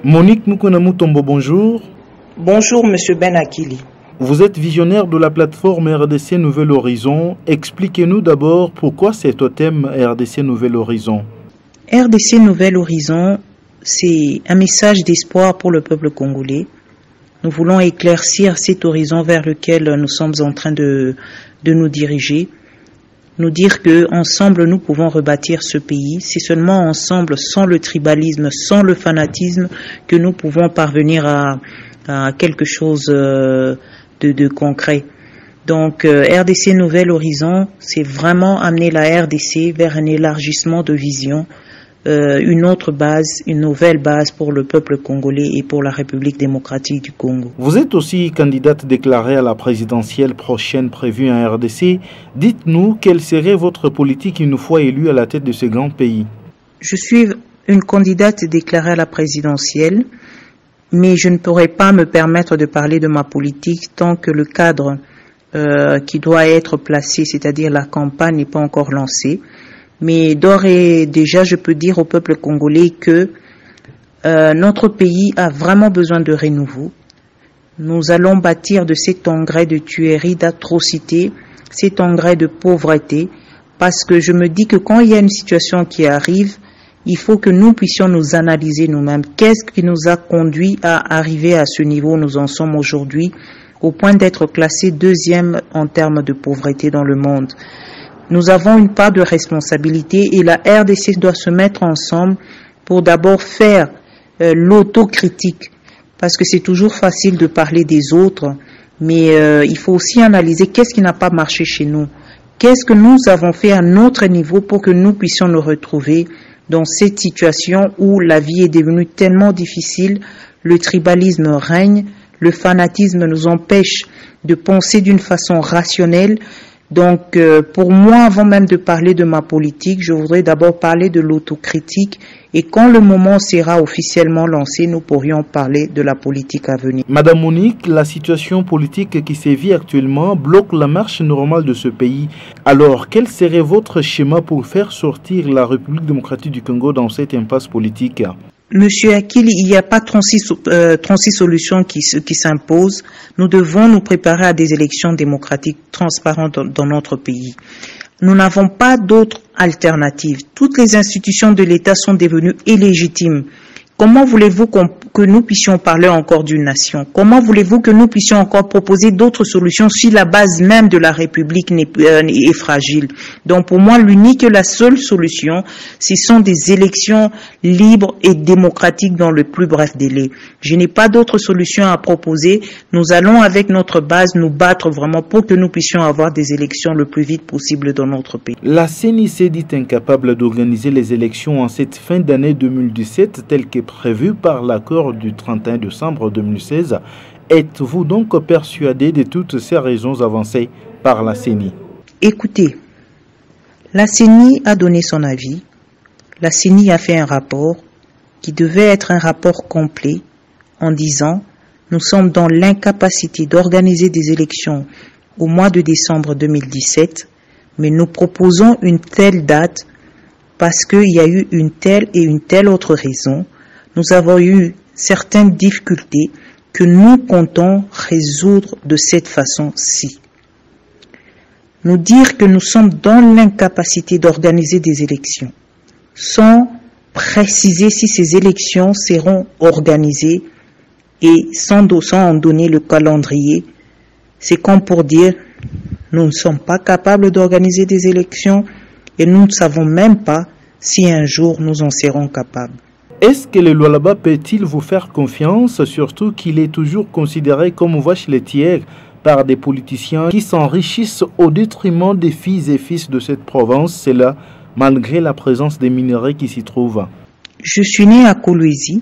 Monique Mukunamutombo, bonjour. Bonjour Monsieur Ben Akili. Vous êtes visionnaire de la plateforme RDC Nouvel Horizon. Expliquez-nous d'abord pourquoi c'est au thème RDC Nouvel Horizon. RDC Nouvel Horizon, c'est un message d'espoir pour le peuple congolais. Nous voulons éclaircir cet horizon vers lequel nous sommes en train de nous diriger. Nous dire que ensemble nous pouvons rebâtir ce pays. C'est seulement ensemble, sans le tribalisme, sans le fanatisme, que nous pouvons parvenir à quelque chose de concret. Donc RDC Nouvel Horizon, c'est vraiment amener la RDC vers un élargissement de vision, une autre base, une nouvelle base pour le peuple congolais et pour la République démocratique du Congo. Vous êtes aussi candidate déclarée à la présidentielle prochaine prévue en RDC. Dites-nous quelle serait votre politique une fois élue à la tête de ce grand pays. Je suis une candidate déclarée à la présidentielle, mais je ne pourrais pas me permettre de parler de ma politique tant que le cadre qui doit être placé, c'est-à-dire la campagne, n'est pas encore lancé. Mais d'ores et déjà, je peux dire au peuple congolais que notre pays a vraiment besoin de renouveau. Nous allons bâtir de cet engrais de tuerie, d'atrocité, cet engrais de pauvreté, parce que je me dis que quand il y a une situation qui arrive, il faut que nous puissions nous analyser nous-mêmes. Qu'est-ce qui nous a conduit à arriver à ce niveau où nous en sommes aujourd'hui, au point d'être classés deuxième en termes de pauvreté dans le monde? Nous avons une part de responsabilité et la RDC doit se mettre ensemble pour d'abord faire l'autocritique, parce que c'est toujours facile de parler des autres, mais il faut aussi analyser qu'est-ce qui n'a pas marché chez nous, qu'est-ce que nous avons fait à notre niveau pour que nous puissions nous retrouver dans cette situation où la vie est devenue tellement difficile, le tribalisme règne, le fanatisme nous empêche de penser d'une façon rationnelle. Donc, pour moi, avant même de parler de ma politique, je voudrais d'abord parler de l'autocritique et quand le moment sera officiellement lancé, nous pourrions parler de la politique à venir. Madame Monique, la situation politique qui sévit actuellement bloque la marche normale de ce pays. Alors, quel serait votre schéma pour faire sortir la République démocratique du Congo dans cette impasse politique? Monsieur Akili, il n'y a pas 36 solutions qui s'imposent. Nous devons nous préparer à des élections démocratiques transparentes dans notre pays. Nous n'avons pas d'autre alternative. Toutes les institutions de l'État sont devenues illégitimes. Comment voulez-vous que nous puissions parler encore d'une nation? Comment voulez-vous que nous puissions encore proposer d'autres solutions si la base même de la République est fragile? Donc pour moi, l'unique et la seule solution, ce sont des élections libres et démocratiques dans le plus bref délai. Je n'ai pas d'autre solution à proposer. Nous allons avec notre base nous battre vraiment pour que nous puissions avoir des élections le plus vite possible dans notre pays. La CENI s'est dit incapable d'organiser les élections en cette fin d'année 2017 telle que prévu par l'accord du 31 décembre 2016. Êtes-vous donc persuadé de toutes ces raisons avancées par la CENI? Écoutez, la CENI a donné son avis. La CENI a fait un rapport qui devait être un rapport complet en disant « Nous sommes dans l'incapacité d'organiser des élections au mois de décembre 2017, mais nous proposons une telle date parce qu'il y a eu une telle et une telle autre raison. Nous avons eu certaines difficultés que nous comptons résoudre de cette façon-ci. » Nous dire que nous sommes dans l'incapacité d'organiser des élections, sans préciser si ces élections seront organisées et sans en donner le calendrier, c'est comme pour dire nous ne sommes pas capables d'organiser des élections et nous ne savons même pas si un jour nous en serons capables. Est-ce que le Lualaba peut-il vous faire confiance, surtout qu'il est toujours considéré comme vache laitière par des politiciens qui s'enrichissent au détriment des filles et fils de cette province, c'est là, malgré la présence des minerais qui s'y trouvent? Je suis né à Kolwezi.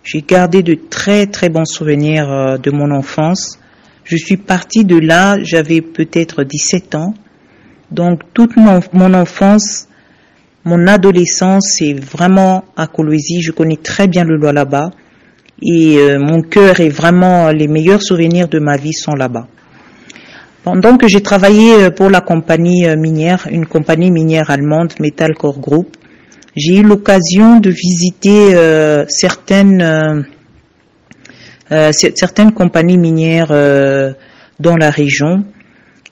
J'ai gardé de très très bons souvenirs de mon enfance. Je suis partie de là, j'avais peut-être 17 ans. Donc toute mon enfance, mon adolescence, c'est vraiment à Kolwezi. Je connais très bien le Lualaba et mon cœur est vraiment, les meilleurs souvenirs de ma vie sont là-bas. Pendant que j'ai travaillé pour la compagnie minière, une compagnie minière allemande, Metallcore Group, j'ai eu l'occasion de visiter certaines compagnies minières dans la région.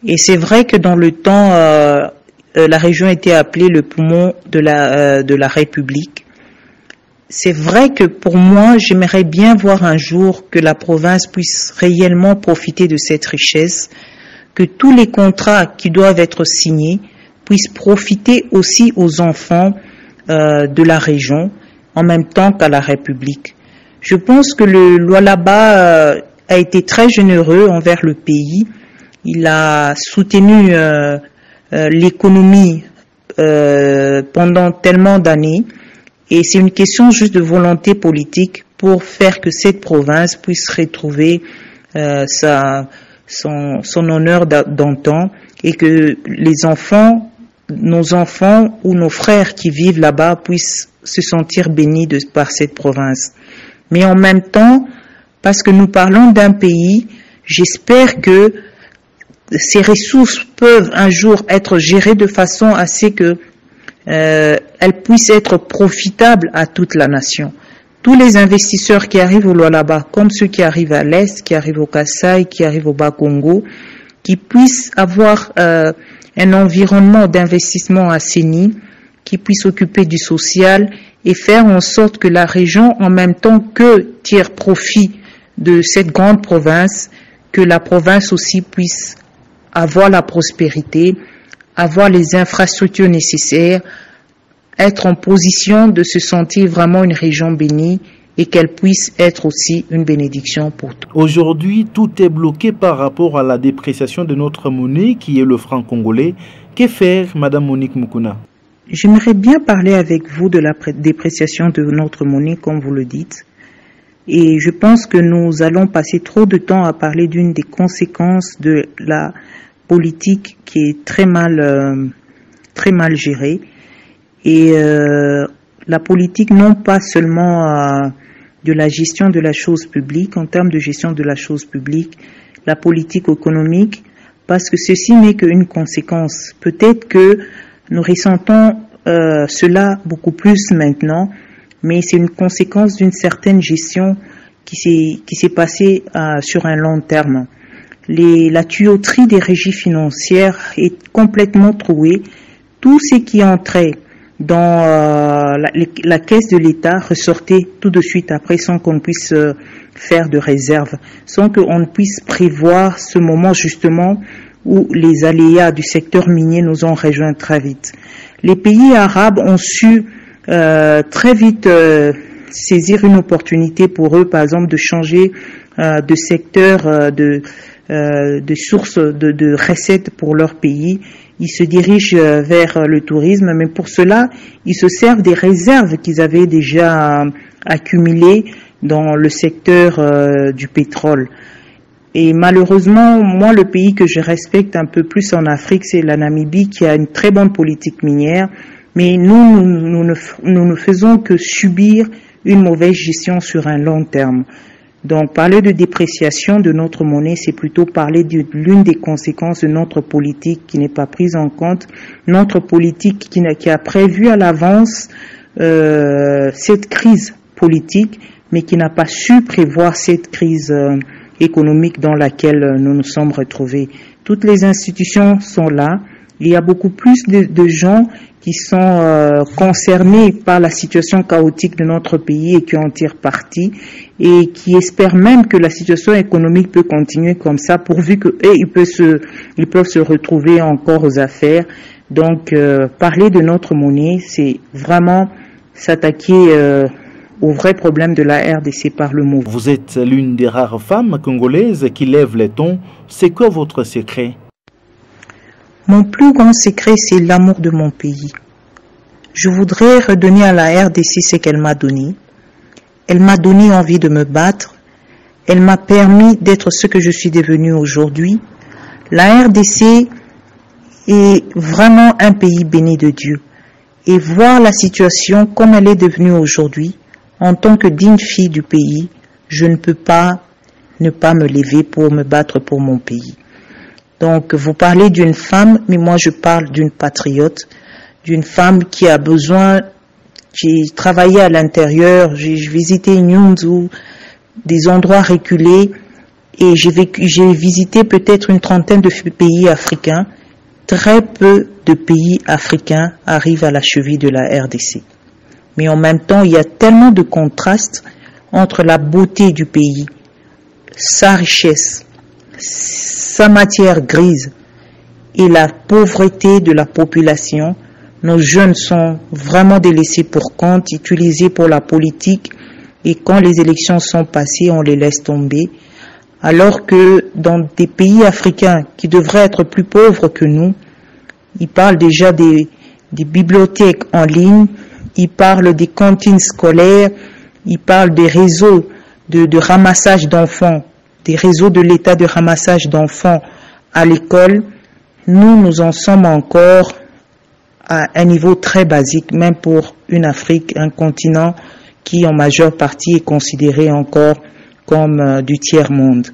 Et c'est vrai que dans le temps, la région était appelée le poumon de la République. C'est vrai que pour moi, j'aimerais bien voir un jour que la province puisse réellement profiter de cette richesse, que tous les contrats qui doivent être signés puissent profiter aussi aux enfants de la région, en même temps qu'à la République. Je pense que le Lualaba a été très généreux envers le pays. Il a soutenu l'économie pendant tellement d'années. Et c'est une question juste de volonté politique pour faire que cette province puisse retrouver son honneur d'antan et que les enfants, nos enfants ou nos frères qui vivent là-bas puissent se sentir bénis par cette province. Mais en même temps, parce que nous parlons d'un pays, j'espère que ces ressources peuvent un jour être gérées de façon à ce que elles puissent être profitables à toute la nation. Tous les investisseurs qui arrivent au Lualaba, comme ceux qui arrivent à l'Est, qui arrivent au Kasaï, qui arrivent au Bas-Congo, qui puissent avoir un environnement d'investissement assaini, qui puissent s'occuper du social et faire en sorte que la région, en même temps que tire profit de cette grande province, que la province aussi puisse avoir la prospérité, avoir les infrastructures nécessaires, être en position de se sentir vraiment une région bénie et qu'elle puisse être aussi une bénédiction pour tous. Aujourd'hui, tout est bloqué par rapport à la dépréciation de notre monnaie qui est le franc congolais. Que faire, Madame Monique Mukuna? J'aimerais bien parler avec vous de la dépréciation de notre monnaie, comme vous le dites. Et je pense que nous allons passer trop de temps à parler d'une des conséquences de la politique qui est très mal gérée. Et la politique, non pas seulement de la gestion de la chose publique, en termes de gestion de la chose publique, la politique économique, parce que ceci n'est qu'une conséquence. Peut-être que nous ressentons cela beaucoup plus maintenant, mais c'est une conséquence d'une certaine gestion qui s'est passée sur un long terme. La tuyauterie des régies financières est complètement trouée. Tout ce qui entrait dans la caisse de l'État ressortait tout de suite après sans qu'on puisse faire de réserve, sans qu'on puisse prévoir ce moment justement où les aléas du secteur minier nous ont rejoints très vite. Les pays arabes ont su très vite saisir une opportunité pour eux, par exemple, de changer de secteur, de source de recettes pour leur pays. Ils se dirigent vers le tourisme, mais pour cela, ils se servent des réserves qu'ils avaient déjà accumulées dans le secteur du pétrole. Et malheureusement, moi, le pays que je respecte un peu plus en Afrique, c'est la Namibie, qui a une très bonne politique minière, mais nous ne faisons que subir une mauvaise gestion sur un long terme. Donc, parler de dépréciation de notre monnaie, c'est plutôt parler de l'une des conséquences de notre politique qui n'est pas prise en compte, notre politique qui a prévu à l'avance cette crise politique, mais qui n'a pas su prévoir cette crise économique dans laquelle nous nous sommes retrouvés. Toutes les institutions sont là. Il y a beaucoup plus de gens qui sont concernés par la situation chaotique de notre pays et qui en tirent parti et qui espèrent même que la situation économique peut continuer comme ça pourvu qu'ils peuvent se retrouver encore aux affaires. Donc, parler de notre monnaie, c'est vraiment s'attaquer au vrai problème de la RDC par le mot. Vous êtes l'une des rares femmes congolaises qui lèvent les tons. C'est quoi votre secret? Mon plus grand secret, c'est l'amour de mon pays. Je voudrais redonner à la RDC ce qu'elle m'a donné. Elle m'a donné envie de me battre. Elle m'a permis d'être ce que je suis devenu aujourd'hui. La RDC est vraiment un pays béni de Dieu. Et voir la situation comme elle est devenue aujourd'hui, en tant que digne fille du pays, je ne peux pas ne pas me lever pour me battre pour mon pays. Donc, vous parlez d'une femme, mais moi je parle d'une patriote, d'une femme qui a besoin J'ai travaillé à l'intérieur, j'ai visité Nyunzu, des endroits reculés, et j'ai visité peut-être une trentaine de pays africains. Très peu de pays africains arrivent à la cheville de la RDC. Mais en même temps, il y a tellement de contrastes entre la beauté du pays, sa richesse, sa matière grise et la pauvreté de la population. Nos jeunes sont vraiment délaissés pour compte, utilisés pour la politique, et quand les élections sont passées, on les laisse tomber. Alors que dans des pays africains qui devraient être plus pauvres que nous, ils parlent déjà des bibliothèques en ligne, ils parlent des cantines scolaires, ils parlent des réseaux de ramassage d'enfants, des réseaux de l'État de ramassage d'enfants à l'école. Nous en sommes encore à un niveau très basique, même pour une Afrique, un continent qui en majeure partie est considéré encore comme du tiers-monde.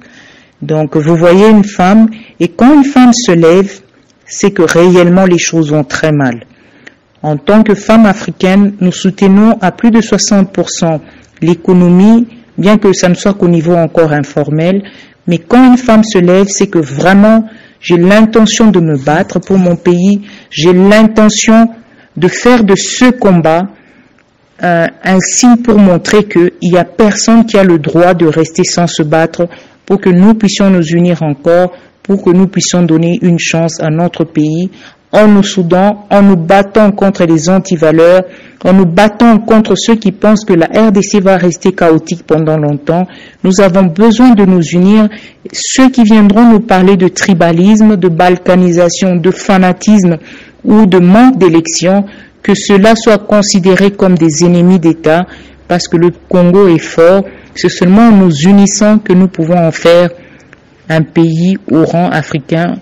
Donc vous voyez une femme, et quand une femme se lève, c'est que réellement les choses vont très mal. En tant que femme africaine, nous soutenons à plus de 60% l'économie, bien que ça ne soit qu'au niveau encore informel. Mais quand une femme se lève, c'est que vraiment j'ai l'intention de me battre pour mon pays, j'ai l'intention de faire de ce combat un signe pour montrer qu'il n'y a personne qui a le droit de rester sans se battre, pour que nous puissions nous unir encore, pour que nous puissions donner une chance à notre pays, en nous soudant, en nous battant contre les antivaleurs, en nous battant contre ceux qui pensent que la RDC va rester chaotique pendant longtemps. Nous avons besoin de nous unir. Ceux qui viendront nous parler de tribalisme, de balkanisation, de fanatisme ou de manque d'élection, que cela soit considéré comme des ennemis d'État, parce que le Congo est fort. C'est seulement en nous unissant que nous pouvons en faire un pays au rang africain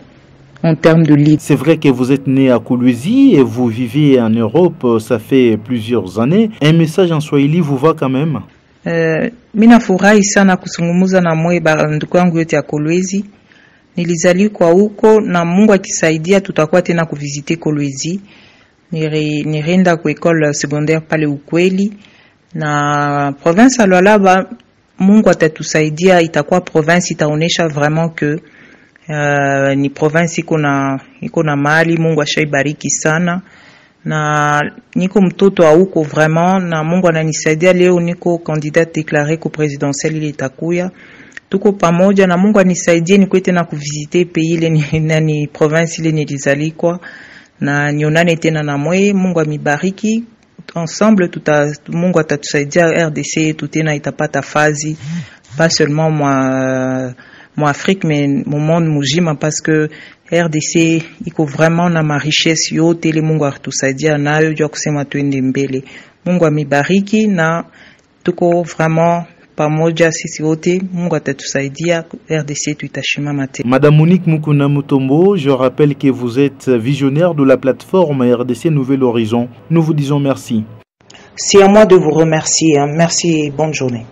en termes de libre. C'est vrai que vous êtes né à Kolwezi et vous vivez en Europe, ça fait plusieurs années. Un message en Swahili vous va quand même? Mina furahi sana kusungumuza na mwe ndugu yangu yote ya Kolwezi. Nilizaliwa huko na Mungu akisaidia tutakuwa tena kuvisite Kolwezi. Nirenda kwa école secondaire pale Ukweli na province ya Lualaba. Mungu atatusaidia, itakuwa province itaonesha vraiment que ni province iko na mali. Mungu ashaibariki sana na niko mtoto wa huko vraiment, na Mungu ananisaidia. Leo niko candidate déclarée kwa présidentielle ile itakuya, tuko pamoja na Mungu anisaidie nikwete na kuvisite pays ile ni province ile nilizaliwa na nionane tena na mwe. Mungu amibariki. Ensemble Mungu atatusaidia RDC tutena itapata fazi, pas seulement moi Afrique mais mon monde mujima, parce que RDC iko vraiment na ma richesse yote ile Mungu atusaidia nayo jua kusema tuende mbele. Mungu amibariki na tuko vraiment pamoja sisi wote. Mungu atatusaidia RDC tuitashimama tena. Madame Monique Mukuna Mutombo, je rappelle que vous êtes visionnaire de la plateforme RDC Nouvel Horizon. Nous vous disons merci. C'est à moi de vous remercier. Merci et bonne journée.